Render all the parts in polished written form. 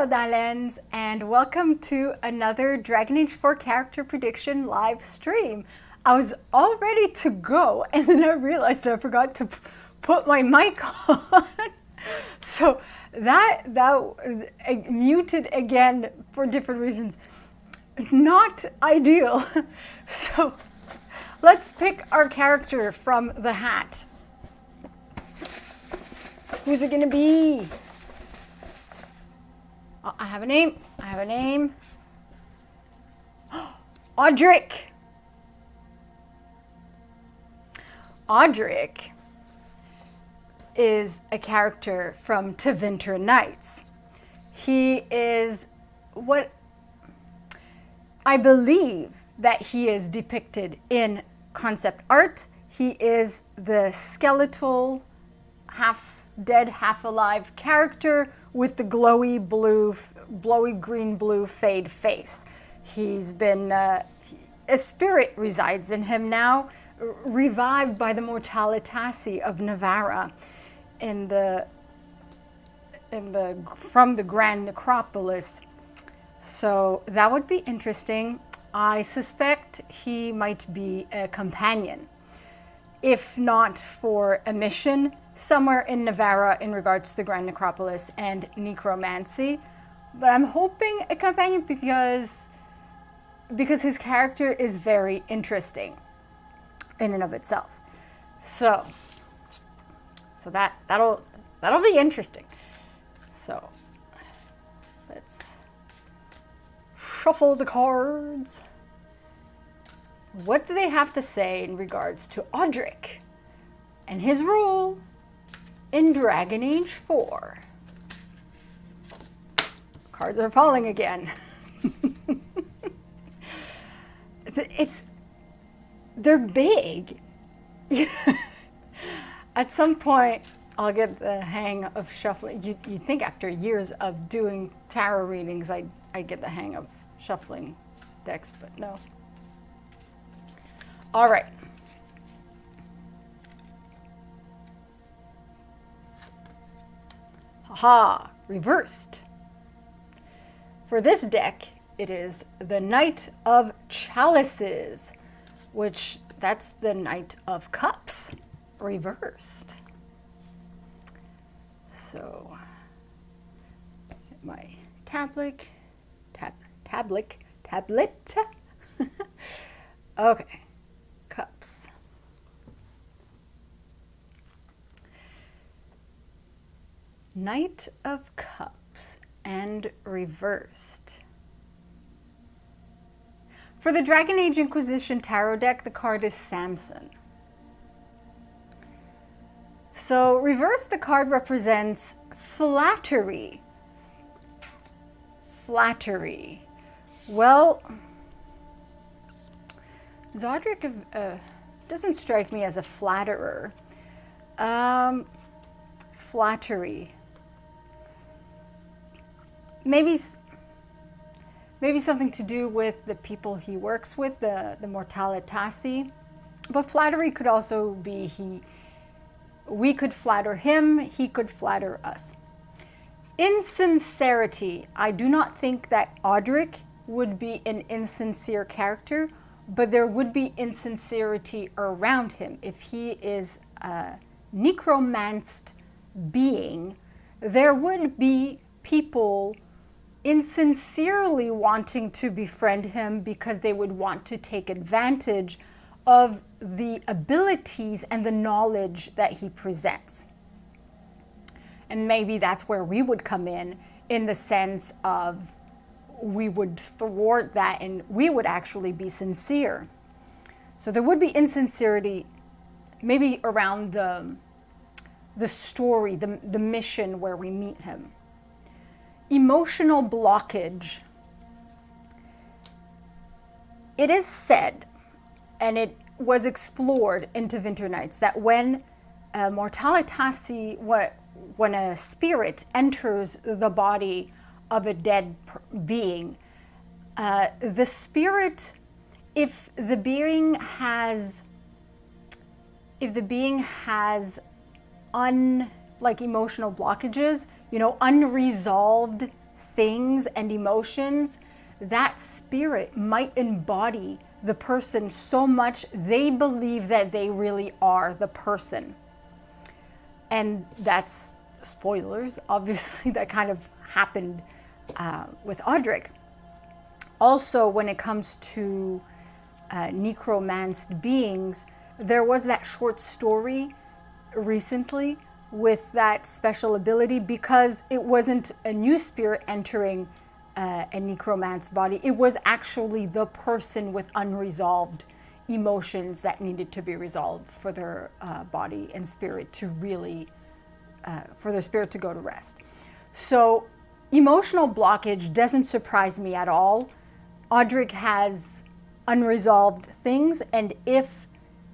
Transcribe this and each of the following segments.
Hello Darlens, and welcome to another Dragon Age 4 character prediction live stream. I was all ready to go and then I realized that I forgot to put my mic on. So that muted again for different reasons. Not ideal. So let's pick our character from the hat. Who's it gonna be? Oh, I have a name. Audric. Audric is a character from Tevinter Nights. He is what I believe that he is depicted in concept art. He is the skeletal, half dead, half alive character with the glowy green blue fade face. He's been, a spirit resides in him now, revived by the Mortalitasi of Nevara from the Grand Necropolis. So that would be interesting. I suspect he might be a companion, if not for a mission somewhere in Nevara in regards to the Grand Necropolis and necromancy. But I'm hoping a companion because his character is very interesting in and of itself. So that'll be interesting. So let's shuffle the cards. What do they have to say in regards to Audric and his role in Dragon Age 4? Cards are falling again. They're big. At some point, I'll get the hang of shuffling. You'd think after years of doing tarot readings, I'd get the hang of shuffling decks, but no. All right. Haha, reversed. For this deck, it is the Knight of Chalices, which that's the Knight of Cups, reversed. So, my tablet. Okay, cups. Knight of Cups and reversed. For the Dragon Age Inquisition tarot deck, the card is Samson. So reverse, the card represents flattery. Flattery. Well, Audric doesn't strike me as a flatterer. Flattery. Maybe something to do with the people he works with, the Mortalitasi. But flattery could also be we could flatter him, he could flatter us. Insincerity. I do not think that Audric would be an insincere character, but there would be insincerity around him. If he is a necromanced being, there would be people insincerely wanting to befriend him because they would want to take advantage of the abilities and the knowledge that he presents. And maybe that's where we would come in the sense of we would thwart that and we would actually be sincere. So there would be insincerity maybe around the story, the mission where we meet him. Emotional blockage. It is said, and it was explored in Tevinter Nights, that when Mortalitasi, when a spirit enters the body of a dead being, the spirit, if the being has emotional blockages, unresolved things and emotions, that spirit might embody the person so much they believe that they really are the person. And that's, spoilers, obviously, that kind of happened with Audric. Also, when it comes to necromanced beings, there was that short story recently with that special ability, because it wasn't a new spirit entering a necromanced body. It was actually the person with unresolved emotions that needed to be resolved for their body and spirit to really, for their spirit to go to rest. So emotional blockage doesn't surprise me at all. Audric has unresolved things, and if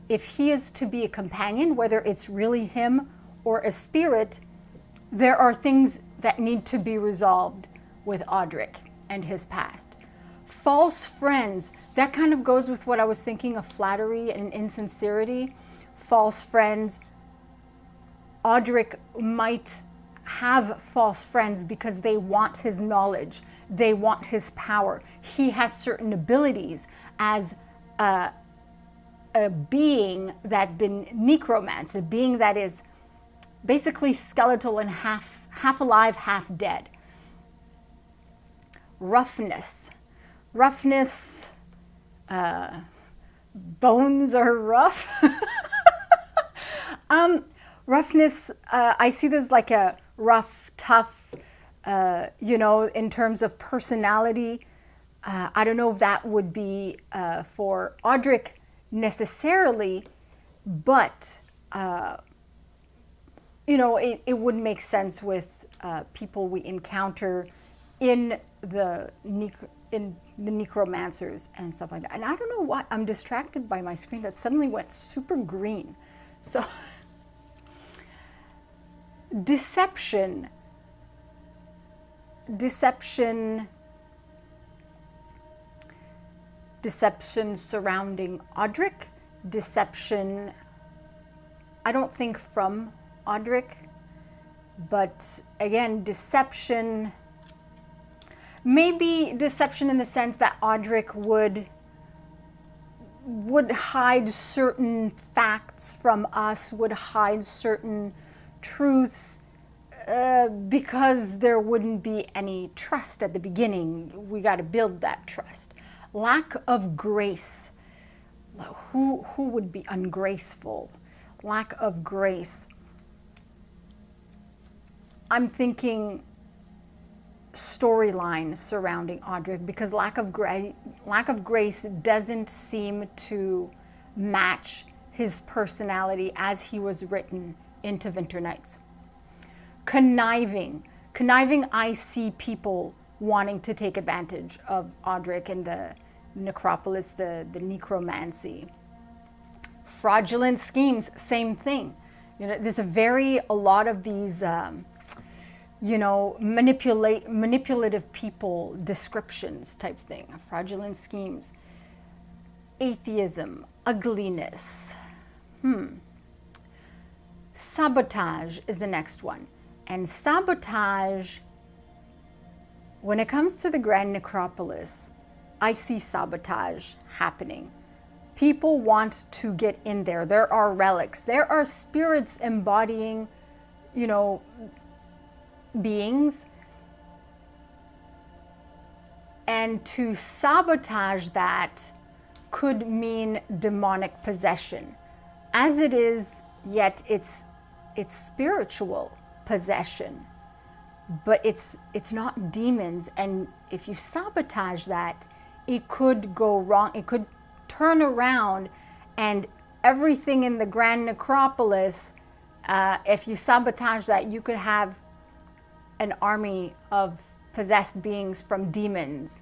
he is to be a companion, whether it's really him or a spirit, there are things that need to be resolved with Audric and his past. False friends, that kind of goes with what I was thinking of flattery and insincerity. False friends, Audric might have false friends because they want his knowledge, they want his power. He has certain abilities as a being that's been necromanced, a being that is basically skeletal and half alive, half dead. Roughness, bones are rough. Roughness, I see this like a rough, tough, in terms of personality. I don't know if that would be for Audric necessarily, but it would make sense with people we encounter in the necromancers and stuff like that. And I don't know what, I'm distracted by my screen that suddenly went super green. So deception surrounding Audric, deception, I don't think from Audric, but again, deception, maybe deception in the sense that Audric would hide certain facts from us, would hide certain truths, because there wouldn't be any trust at the beginning. We got to build that trust. Lack of grace. Who would be ungraceful? Lack of grace. I'm thinking storyline surrounding Audric, because lack of grace doesn't seem to match his personality as he was written in Tevinter Nights. Conniving, I see people wanting to take advantage of Audric and the necropolis, the necromancy. Fraudulent schemes, same thing. There's a lot of these manipulative people descriptions type thing, fraudulent schemes. Atheism, ugliness. Sabotage is the next one. And sabotage, when it comes to the Grand Necropolis, I see sabotage happening. People want to get in there. There are relics. There are spirits embodying, beings. And to sabotage that could mean demonic possession. As it is, yet it's spiritual possession. But it's not demons. And if you sabotage that, it could go wrong. It could turn around, and everything in the Grand Necropolis, if you sabotage that, you could have an army of possessed beings from demons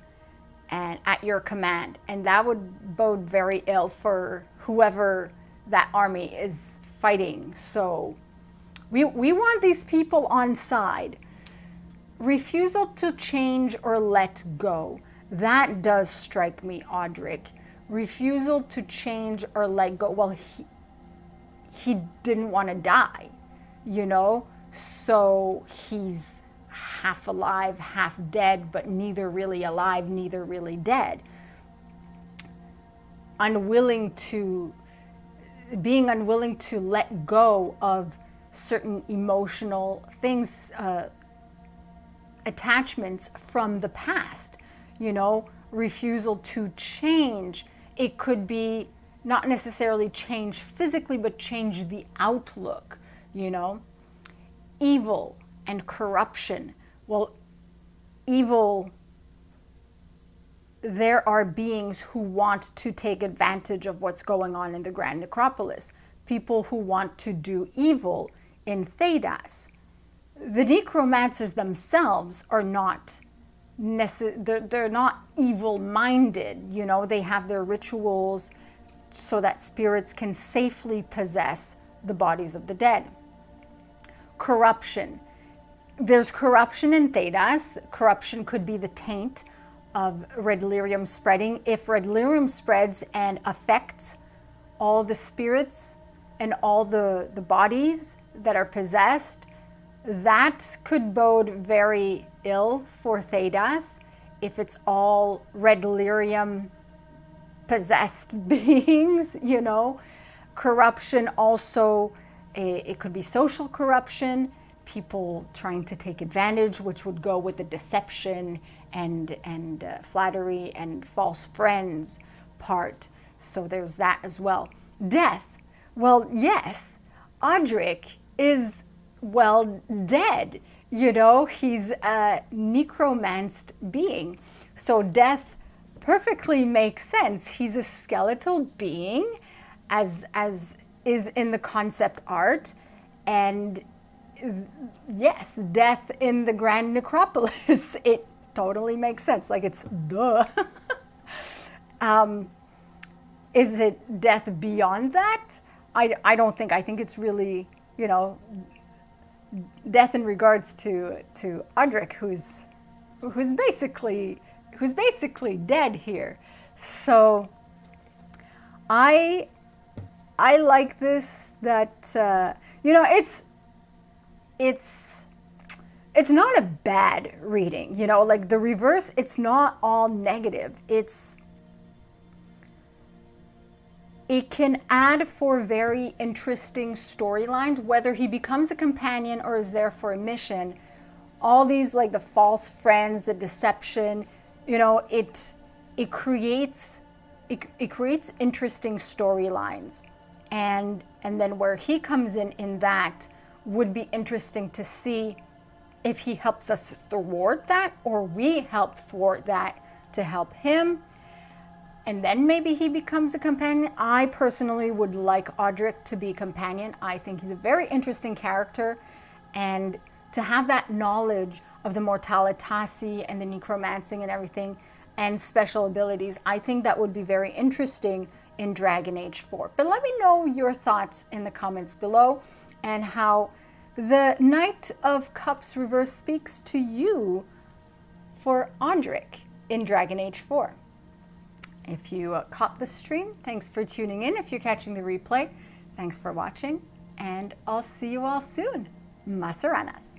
and at your command, and that would bode very ill for whoever that army is fighting. So we want these people on side. Refusal to change or let go, that does strike me, Audric. Refusal to change or let go. Well, he didn't want to die, so he's half alive, half dead, but neither really alive, neither really dead. Being unwilling to let go of certain emotional things, attachments from the past, refusal to change. It could be not necessarily change physically, but change the outlook, Evil and corruption. Well, evil, there are beings who want to take advantage of what's going on in the Grand Necropolis. People who want to do evil in Thedas. The necromancers themselves are not they're not evil-minded, They have their rituals so that spirits can safely possess the bodies of the dead. Corruption. There's corruption in Thedas. Corruption could be the taint of red lyrium spreading. If red lyrium spreads and affects all the spirits and all the bodies that are possessed, that could bode very ill for Thedas if it's all red lyrium possessed beings, Corruption also, it could be social corruption, people trying to take advantage, which would go with the deception and flattery and false friends part. So there's that as well. Death. Well, yes, Audric is, dead. He's a necromanced being. So death perfectly makes sense. He's a skeletal being, as is in the concept art. And yes, death in the Grand Necropolis. It totally makes sense. Like, it's duh. Is it death beyond that? I don't think. I think it's really, death in regards to Audric, who's basically dead here. So I like this, that it's not a bad reading, like the reverse, it's not all negative. It can add for very interesting storylines, whether he becomes a companion or is there for a mission. All these, like the false friends, the deception, it creates interesting storylines. And then where he comes in that would be interesting to see if he helps us thwart that, or we help thwart that to help him. And then maybe he becomes a companion. I personally would like Audric to be a companion. I think he's a very interesting character. And to have that knowledge of the Mortalitasi and the necromancing and everything and special abilities, I think that would be very interesting in Dragon Age 4. But let me know your thoughts in the comments below, and how the Knight of Cups reverse speaks to you for Audric in Dragon Age 4. If you caught the stream, thanks for tuning in. If you're catching the replay, thanks for watching, and I'll see you all soon. Masaranas.